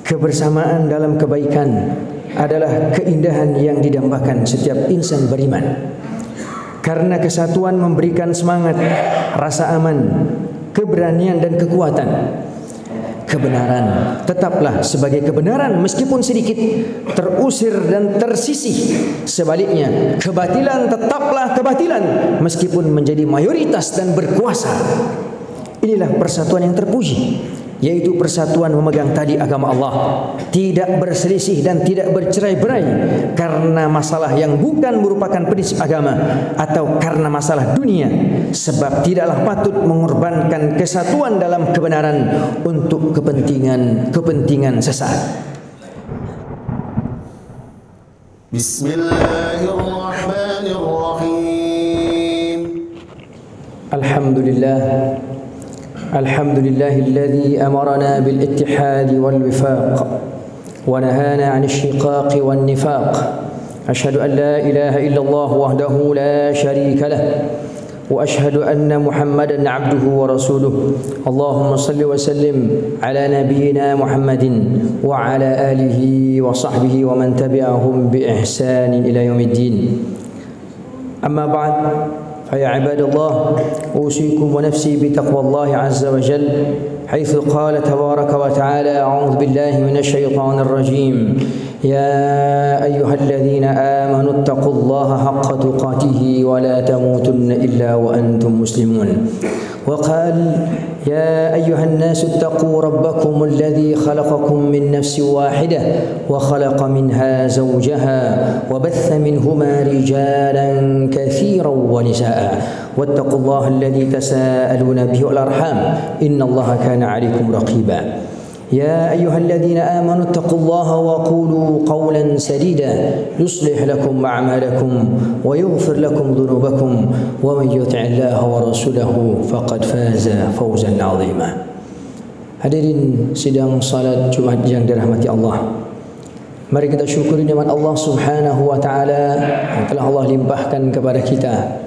Kebersamaan dalam kebaikan adalah keindahan yang didambakan setiap insan beriman. Karena kesatuan memberikan semangat, rasa aman, keberanian dan kekuatan. Kebenaran tetaplah sebagai kebenaran meskipun sedikit, terusir dan tersisih. Sebaliknya, kebatilan tetaplah kebatilan meskipun menjadi mayoritas dan berkuasa. Inilah persatuan yang terpuji, yaitu persatuan memegang tali agama Allah, tidak berselisih dan tidak bercerai-berai karena masalah yang bukan merupakan prinsip agama atau karena masalah dunia, sebab tidaklah patut mengorbankan kesatuan dalam kebenaran untuk kepentingan sesaat. Bismillahirrahmanirrahim. Alhamdulillahilladzi amarna bil ittihad wal wifaq wa nahana 'anil shiqaq wan nifaq. Asyhadu an la ilaha illallah wahdahu la syarika lah wa asyhadu anna Muhammadan 'abduhu wa rasuluh. Allahumma salli wa sallim ala nabiyyina Muhammadin wa ala alihi wa sahbihi wa man tabi'ahum bi ihsanin ila yaumiddin. Amma ba'd. فيا عباد الله أوصيكم ونفسي بتقوى الله عز وجل حيث قال تبارك وتعالى أعوذ بالله من الشيطان الرجيم يا أيها الذين آمنوا اتقوا الله حق تقاته ولا تموتن إلا وأنتم مسلمون. وقال يا أيها الناس اتقوا ربكم الذي خلقكم من نفس واحدة وخلق منها زوجها وبث منهما رجالا كثيرا ونساء واتقوا الله الذي تساءلون به والأرحام إن الله كان عليكم رقيبا. يا أيها الذين آمنوا اتقوا الله وقولوا قولا سديدا يصلح لكم أعمالكم ويغفر لكم ذنوبكم ومن يطع الله ورسوله فقد فاز فوزا عظيما. Hadirin sidang salat Jumat yang dirahmati Allah, mari kita syukuri nikmat Allah Subhanahu wa taala yang telah Allah limpahkan kepada kita,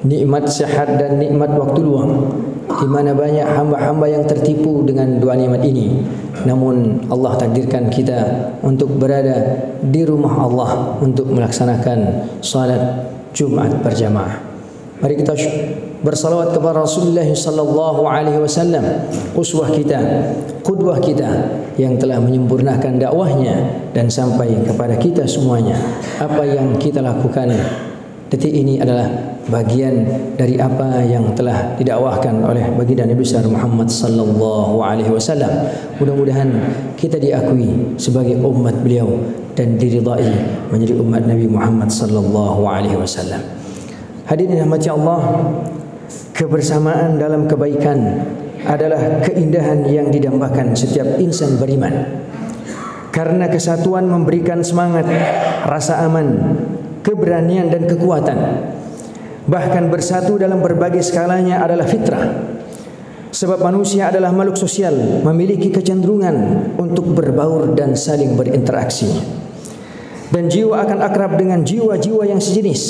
nikmat sehat dan nikmat waktu luang, di mana banyak hamba-hamba yang tertipu dengan dua nikmat ini. Namun Allah takdirkan kita untuk berada di rumah Allah untuk melaksanakan salat Jumat berjamaah. Mari kita bersalawat kepada Rasulullah sallallahu alaihi wasallam, uswah kita, qudwah kita yang telah menyempurnakan dakwahnya dan sampai kepada kita semuanya. Apa yang kita lakukan detik ini adalah bagian dari apa yang telah didakwahkan oleh baginda Nabi besar Muhammad sallallahu alaihi wasallam. Mudah-mudahan kita diakui sebagai umat beliau dan diridai menjadi umat Nabi Muhammad sallallahu alaihi wasallam. Hadirin rahmati Allah, kebersamaan dalam kebaikan adalah keindahan yang didambakan setiap insan beriman. Karena kesatuan memberikan semangat, rasa aman, keberanian dan kekuatan. Bahkan bersatu dalam berbagai skalanya adalah fitrah. Sebab manusia adalah makhluk sosial, memiliki kecenderungan untuk berbaur dan saling berinteraksi. Dan jiwa akan akrab dengan jiwa-jiwa yang sejenis,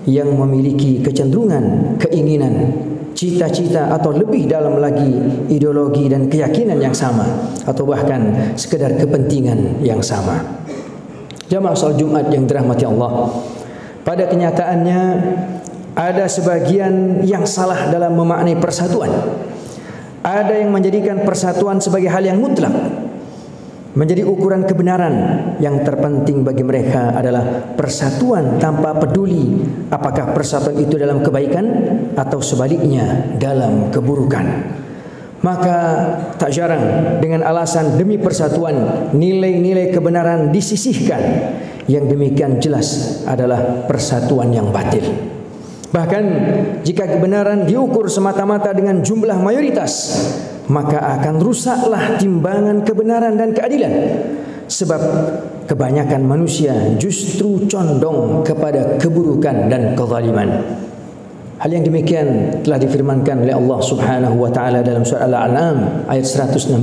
yang memiliki kecenderungan, keinginan, cita-cita atau lebih dalam lagi ideologi dan keyakinan yang sama, atau bahkan sekedar kepentingan yang sama. Jamaah salat Jumat yang dirahmati Allah, pada kenyataannya ada sebagian yang salah dalam memaknai persatuan. Ada yang menjadikan persatuan sebagai hal yang mutlak, menjadi ukuran kebenaran. Yang terpenting bagi mereka adalah persatuan tanpa peduli apakah persatuan itu dalam kebaikan atau sebaliknya dalam keburukan. Maka tak jarang dengan alasan demi persatuan nilai-nilai kebenaran disisihkan. Yang demikian jelas adalah persatuan yang batil. Bahkan jika kebenaran diukur semata-mata dengan jumlah mayoritas, maka akan rusaklah timbangan kebenaran dan keadilan. Sebab kebanyakan manusia justru condong kepada keburukan dan kezaliman. Hal yang demikian telah difirmankan oleh Allah Subhanahu wa taala dalam surah Al-An'am ayat 116.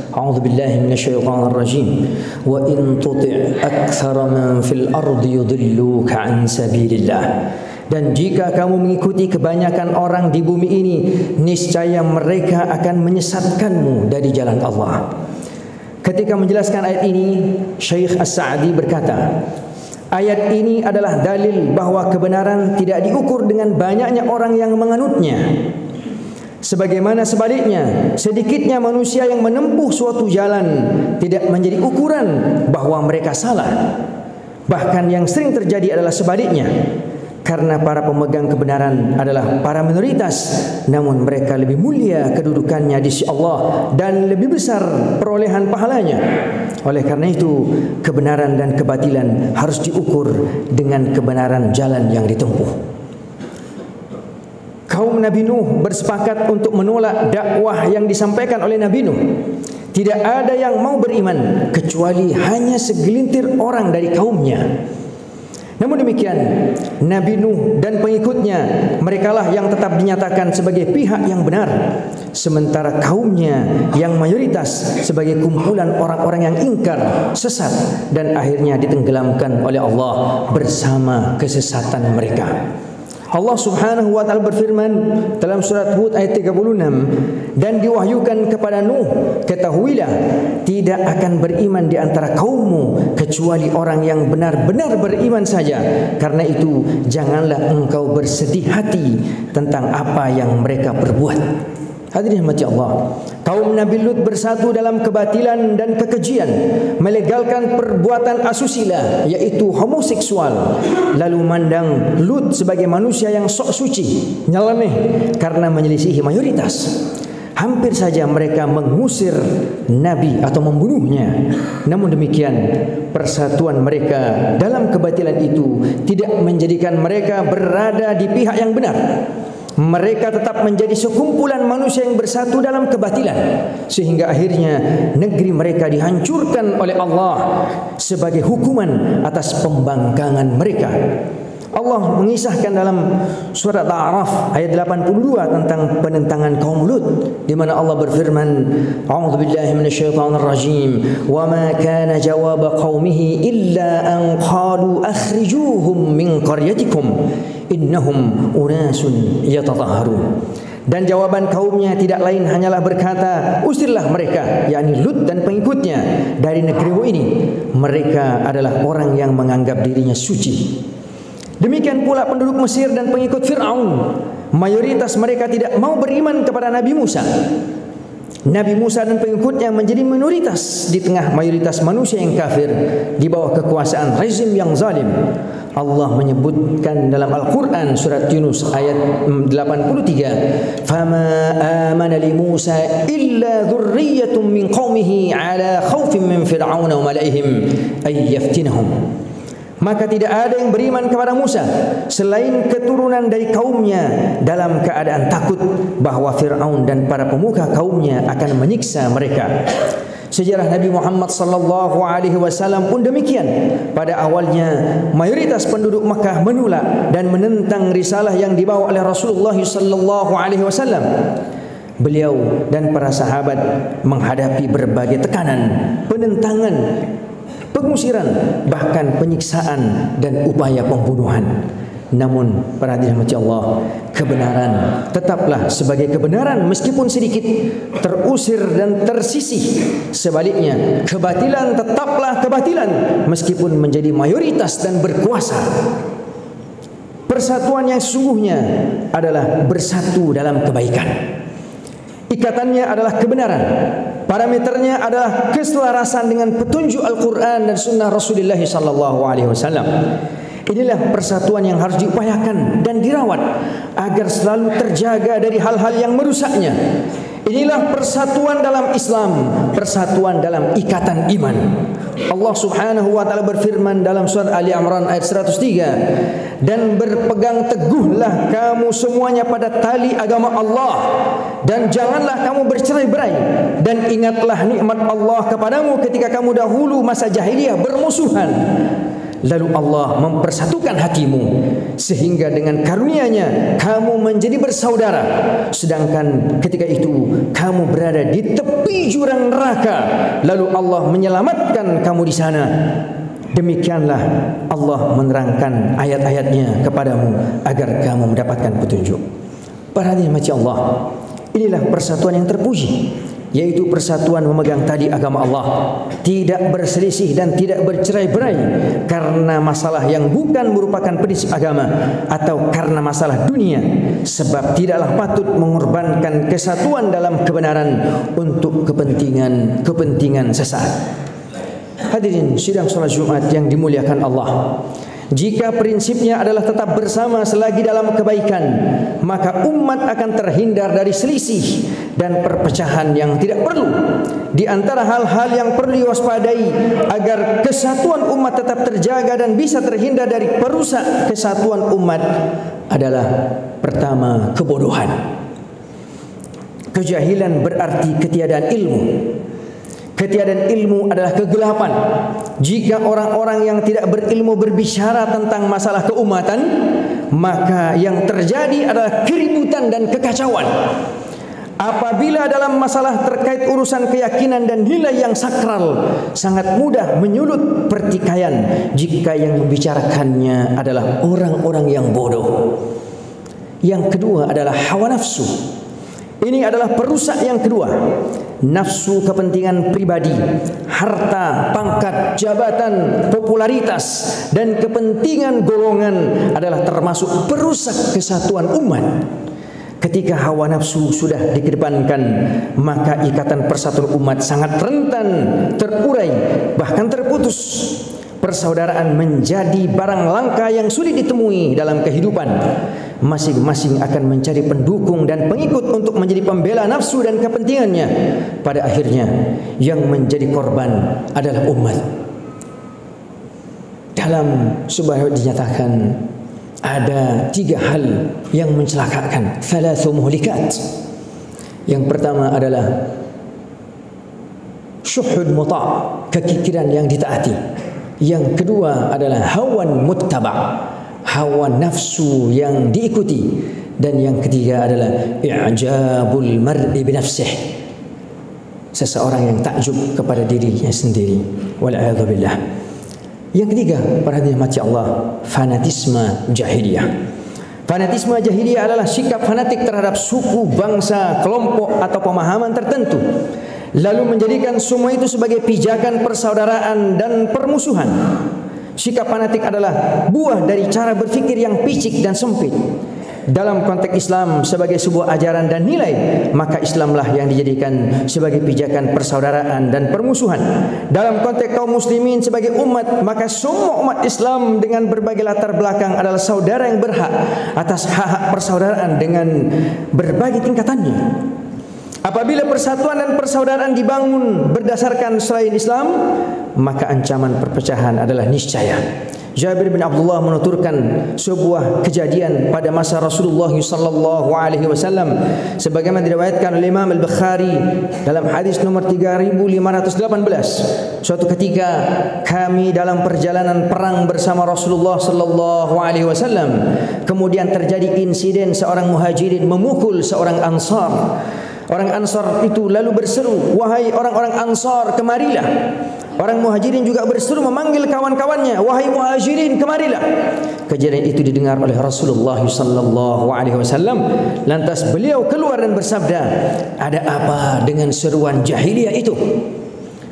A'udzu billahi minasyaitonir rajim. Wa in tuti' aktsara man fil ardi yudilluka 'an sabilillah. Dan jika kamu mengikuti kebanyakan orang di bumi ini, niscaya mereka akan menyesatkanmu dari jalan Allah. Ketika menjelaskan ayat ini, Syekh As-Sa'di berkata, ayat ini adalah dalil bahwa kebenaran tidak diukur dengan banyaknya orang yang menganutnya. Sebagaimana sebaliknya, sedikitnya manusia yang menempuh suatu jalan tidak menjadi ukuran bahwa mereka salah. Bahkan yang sering terjadi adalah sebaliknya, karena para pemegang kebenaran adalah para minoritas, namun mereka lebih mulia kedudukannya di sisi Allah dan lebih besar perolehan pahalanya. Oleh karena itu, kebenaran dan kebatilan harus diukur dengan kebenaran jalan yang ditempuh. Kaum Nabi Nuh bersepakat untuk menolak dakwah yang disampaikan oleh Nabi Nuh. Tidak ada yang mau beriman kecuali hanya segelintir orang dari kaumnya. Namun demikian, Nabi Nuh dan pengikutnya, merekalah yang tetap dinyatakan sebagai pihak yang benar, sementara kaumnya yang mayoritas sebagai kumpulan orang-orang yang ingkar, sesat, dan akhirnya ditenggelamkan oleh Allah bersama kesesatan mereka. Allah Subhanahu wa taala berfirman dalam surat Hud ayat 36, dan diwahyukan kepada Nuh, ketahuilah tidak akan beriman di antara kaummu kecuali orang yang benar-benar beriman saja. Karena itu janganlah engkau bersedih hati tentang apa yang mereka perbuat. Hadirin mati Allah, kaum Nabi Lut bersatu dalam kebatilan dan kekejian, melegalkan perbuatan asusila, yaitu homoseksual, lalu mandang Lut sebagai manusia yang sok suci, nyeleneh karena menyelisihi mayoritas. Hampir saja mereka mengusir Nabi atau membunuhnya. Namun demikian, persatuan mereka dalam kebatilan itu tidak menjadikan mereka berada di pihak yang benar. Mereka tetap menjadi sekumpulan manusia yang bersatu dalam kebatilan, sehingga akhirnya negeri mereka dihancurkan oleh Allah sebagai hukuman atas pembangkangan mereka. Allah mengisahkan dalam surat Al-A'raf ayat 82 tentang penentangan kaum Lut, di mana Allah berfirman, A'udzubillahi minasyaitonirrajim, wa ma kana jawaba qaumihi illa an qalu akhrijuhum min qaryatikum innahum unasun yatatahharun. Dan jawaban kaumnya tidak lain hanyalah berkata, usirlah mereka, yakni Lut dan pengikutnya, dari negerimu ini. Mereka adalah orang yang menganggap dirinya suci. Demikian pula penduduk Mesir dan pengikut Fir'aun. Mayoritas mereka tidak mau beriman kepada Nabi Musa. Nabi Musa dan pengikutnya menjadi minoritas di tengah mayoritas manusia yang kafir di bawah kekuasaan rezim yang zalim. Allah menyebutkan dalam Al-Quran surat Yunus ayat 83, "Fama amana li Musa illa dzurriyyatun min qaumihi ala khaufin min fir'auna wa malaihim ay yaftinahum." Maka tidak ada yang beriman kepada Musa selain keturunan dari kaumnya dalam keadaan takut bahawa Fir'aun dan para pemuka kaumnya akan menyiksa mereka. Sejarah Nabi Muhammad sallallahu alaihi wasallam pun demikian. Pada awalnya mayoritas penduduk Makkah menolak dan menentang risalah yang dibawa oleh Rasulullah sallallahu alaihi wasallam. Beliau dan para sahabat menghadapi berbagai tekanan, penentangan, pengusiran, bahkan penyiksaan dan upaya pembunuhan. Namun para dirahmati Allah, kebenaran tetaplah sebagai kebenaran meskipun sedikit terusir dan tersisih. Sebaliknya, kebatilan tetaplah kebatilan meskipun menjadi mayoritas dan berkuasa. Persatuan yang sesungguhnya adalah bersatu dalam kebaikan. Ikatannya adalah kebenaran. Parameternya adalah keselarasan dengan petunjuk Al-Quran dan Sunnah Rasulullah SAW. Inilah persatuan yang harus diupayakan dan dirawat agar selalu terjaga dari hal-hal yang merusaknya. Inilah persatuan dalam Islam, persatuan dalam ikatan iman. Allah Subhanahu wa taala berfirman dalam surat Ali Imran ayat 103, dan berpegang teguhlah kamu semuanya pada tali agama Allah, dan janganlah kamu bercerai-berai, dan ingatlah nikmat Allah kepadamu ketika kamu dahulu masa jahiliyah bermusuhan. Lalu Allah mempersatukan hatimu sehingga dengan karunia-Nya kamu menjadi bersaudara. Sedangkan ketika itu kamu berada di tepi jurang neraka, lalu Allah menyelamatkan kamu di sana. Demikianlah Allah menerangkan ayat-ayatnya kepadamu agar kamu mendapatkan petunjuk. Para hadirin Allah, inilah persatuan yang terpuji. yaitu persatuan memegang tali agama Allah, tidak berselisih dan tidak bercerai-berai karena masalah yang bukan merupakan prinsip agama atau karena masalah dunia, sebab tidaklah patut mengorbankan kesatuan dalam kebenaran untuk kepentingan sesaat. Hadirin sidang salat Jumat yang dimuliakan Allah, jika prinsipnya adalah tetap bersama selagi dalam kebaikan, maka umat akan terhindar dari selisih dan perpecahan yang tidak perlu. Di antara hal-hal yang perlu diwaspadai agar kesatuan umat tetap terjaga dan bisa terhindar dari perusak kesatuan umat adalah pertama, kebodohan. Kejahilan berarti ketiadaan ilmu. Ketiadaan ilmu adalah kegelapan. Jika orang-orang yang tidak berilmu berbicara tentang masalah keumatan, maka yang terjadi adalah keributan dan kekacauan. Apabila dalam masalah terkait urusan keyakinan dan nilai yang sakral, sangat mudah menyulut pertikaian jika yang membicarakannya adalah orang-orang yang bodoh. Yang kedua adalah hawa nafsu. Ini adalah perusak yang kedua. Nafsu kepentingan pribadi, harta, pangkat, jabatan, popularitas, dan kepentingan golongan adalah termasuk perusak kesatuan umat. Ketika hawa nafsu sudah dikedepankan, maka ikatan persatuan umat sangat rentan terurai, bahkan terputus. Persaudaraan menjadi barang langka yang sulit ditemui dalam kehidupan. Masing-masing akan mencari pendukung dan pengikut untuk menjadi pembela nafsu dan kepentingannya. Pada akhirnya yang menjadi korban adalah umat. Dalam sebuah dinyatakan ada 3 hal yang mencelakakan, thalathu muhlikat. Yang pertama adalah syuhud muta', kekikiran yang ditaati. Yang kedua adalah hawan muttaba', hawa nafsu yang diikuti. Dan yang ketiga adalah i'jabul mar'i binafsih, seseorang yang takjub kepada dirinya sendiri. Wal'iyadzubillah. Yang ketiga, para hadirin mati Allah, fanatisme jahiliyah. Fanatisme jahiliyah adalah sikap fanatik terhadap suku, bangsa, kelompok atau pemahaman tertentu, lalu menjadikan semua itu sebagai pijakan persaudaraan dan permusuhan. Sikap fanatik adalah buah dari cara berfikir yang picik dan sempit. Dalam konteks Islam sebagai sebuah ajaran dan nilai, maka Islamlah yang dijadikan sebagai pijakan persaudaraan dan permusuhan. Dalam konteks kaum muslimin sebagai umat, maka semua umat Islam dengan berbagai latar belakang adalah saudara yang berhak atas hak-hak persaudaraan dengan berbagai tingkatannya. Apabila persatuan dan persaudaraan dibangun berdasarkan selain Islam, maka ancaman perpecahan adalah niscaya. Jabir bin Abdullah menuturkan sebuah kejadian pada masa Rasulullah sallallahu alaihi wasallam sebagaimana diriwayatkan oleh Imam Al-Bukhari dalam hadis nomor 3518. Suatu ketika kami dalam perjalanan perang bersama Rasulullah sallallahu alaihi wasallam, kemudian terjadi insiden seorang muhajirin memukul seorang ansar. Orang Ansar itu lalu berseru, "Wahai orang-orang Ansar, kemarilah." Orang Muhajirin juga berseru memanggil kawan-kawannya, "Wahai Muhajirin, kemarilah." Kejadian itu didengar oleh Rasulullah sallallahu alaihi wasallam. Lantas beliau keluar dan bersabda, "Ada apa dengan seruan jahiliyah itu?"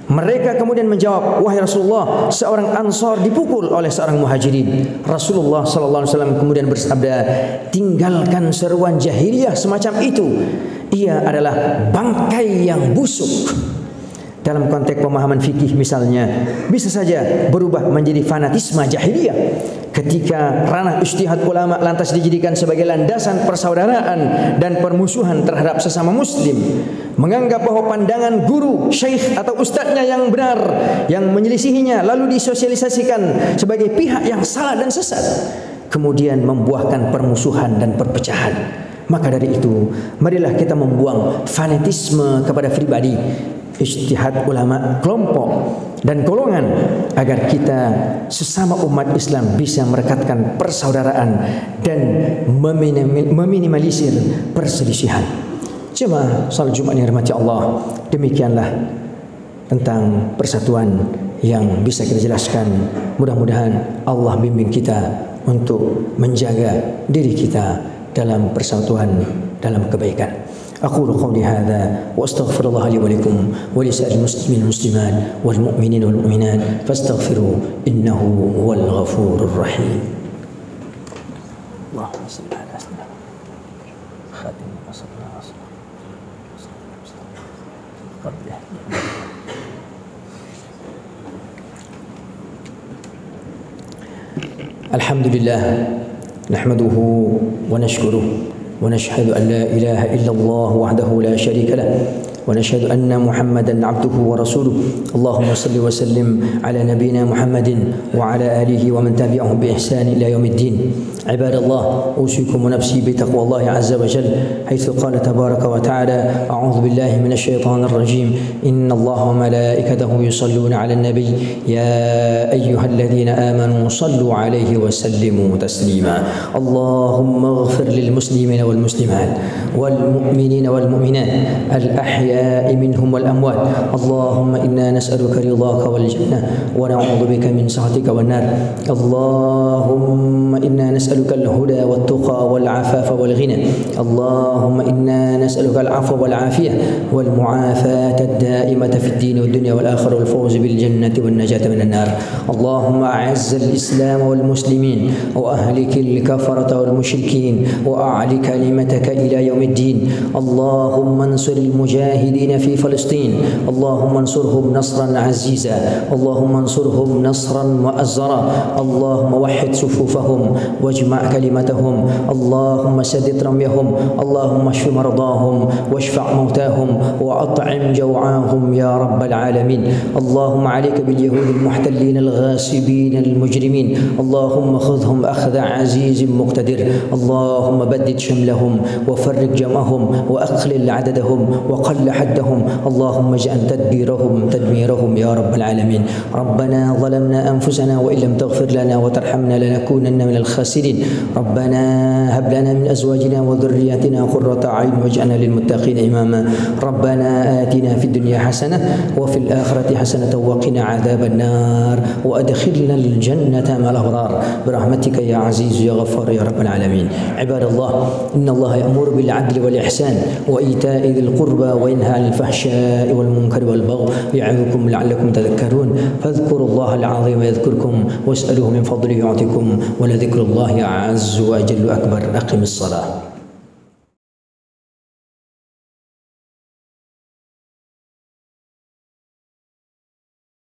Mereka kemudian menjawab, "Wahai Rasulullah, seorang Ansar dipukul oleh seorang Muhajirin." Rasulullah sallallahu alaihi wasallam kemudian bersabda, "Tinggalkan seruan jahiliyah semacam itu. Ia adalah bangkai yang busuk." Dalam konteks pemahaman fikih misalnya, bisa saja berubah menjadi fanatisme jahiliyah ketika ranah ijtihad ulama lantas dijadikan sebagai landasan persaudaraan dan permusuhan terhadap sesama muslim. Menganggap bahwa pandangan guru, syekh atau ustadznya yang benar, yang menyelisihinya lalu disosialisasikan sebagai pihak yang salah dan sesat, kemudian membuahkan permusuhan dan perpecahan. Maka dari itu, marilah kita membuang fanatisme kepada pribadi, ijtihad ulama, kelompok dan golongan, agar kita sesama umat Islam bisa merekatkan persaudaraan dan meminimalisir perselisihan. Jemaah salat Jumat yang dirahmati Allah, demikianlah tentang persatuan yang bisa kita jelaskan. Mudah-mudahan Allah bimbing kita untuk menjaga diri kita dalam persatuan, dalam kebaikan. أقول قولي هذا وأستغفر الله لي ولكم ولسائر المسلمين والمسلمات والمؤمنين والمؤمنات فاستغفروا إنه هو الغفور الرحيم. اللهم صل على سيدنا خاتم صلى الله عليه وسلم. الحمد لله نحمده ونشكره ونشهد أن لا إله إلا الله وحده لا شريك له ونشهد أن محمدا عبده ورسوله. اللهم صل وسلم على نبينا محمد وعلى آله ومن تبعهم بإحسان إلى يوم الدين. عباد الله، أوصيكم ونفسي بتقوى الله عز وجل، حيث قال تبارك وتعالى: أعوذ بالله من الشيطان الرجيم، إن الله وملائكته يصلون على النبي يا أيها الذين آمنوا صلوا عليه وسلموا تسليما. اللهم اغفر للمسلمين والمسلمات والمؤمنين والمؤمنات الأحياء منهم والأموات. اللهم إنا نسألك رضاك والجنة ونعوذ بك من سخطك والنار. اللهم إنا نسألك الهدى والتقى والعفاف والغنى. اللهم إنا نسألك العفو والعافية والمعافاة الدائمة في الدين والدنيا والآخرة والفوز بالجنة والنجاة من النار. اللهم أعز الإسلام والمسلمين وأهلك الكفرة والمشركين وأعل كلمتك إلى يوم الدين. اللهم انصر المجاهدين في فلسطين. اللهم انصرهم نصرا عزيزا. اللهم انصرهم نصرا مؤزرا. اللهم وحد صفوفهم واجمع كلمتهم. اللهم سدد رميهم. اللهم اشف مرضاهم واشفع موتاهم وأطعم جوعاهم يا رب العالمين. اللهم عليك باليهود المحتلين الغاصبين المجرمين. اللهم خذهم أخذ عزيز مقتدر. اللهم بدد شملهم وفرق جمعهم وأقلل عددهم وقل حدهم. اللهم اجعل تدميرهم يا رب العالمين. ربنا ظلمنا أنفسنا وإن لم تغفر لنا وترحمنا لنكونن من الخاسرين. ربنا هب لنا من أزواجنا وذرياتنا قرة أعين واجعلنا للمتقين إماما. ربنا آتنا في الدنيا حسنة وفي الآخرة حسنة وقنا عذاب النار وأدخلنا الجنة مع الأبرار برحمتك يا عزيز يا غفار يا رب العالمين. عباد الله، إن الله يأمر بالعدل والإحسان وإيتاء ذي القربى وينهى عن الفحشاء والمنكر والبغي يعظكم لعلكم تذكرون. فاذكروا الله العظيم يذكركم واسألوه من فضله يعطكم ولذكر الله أعز وأجل أكبر. أقم الصلاة.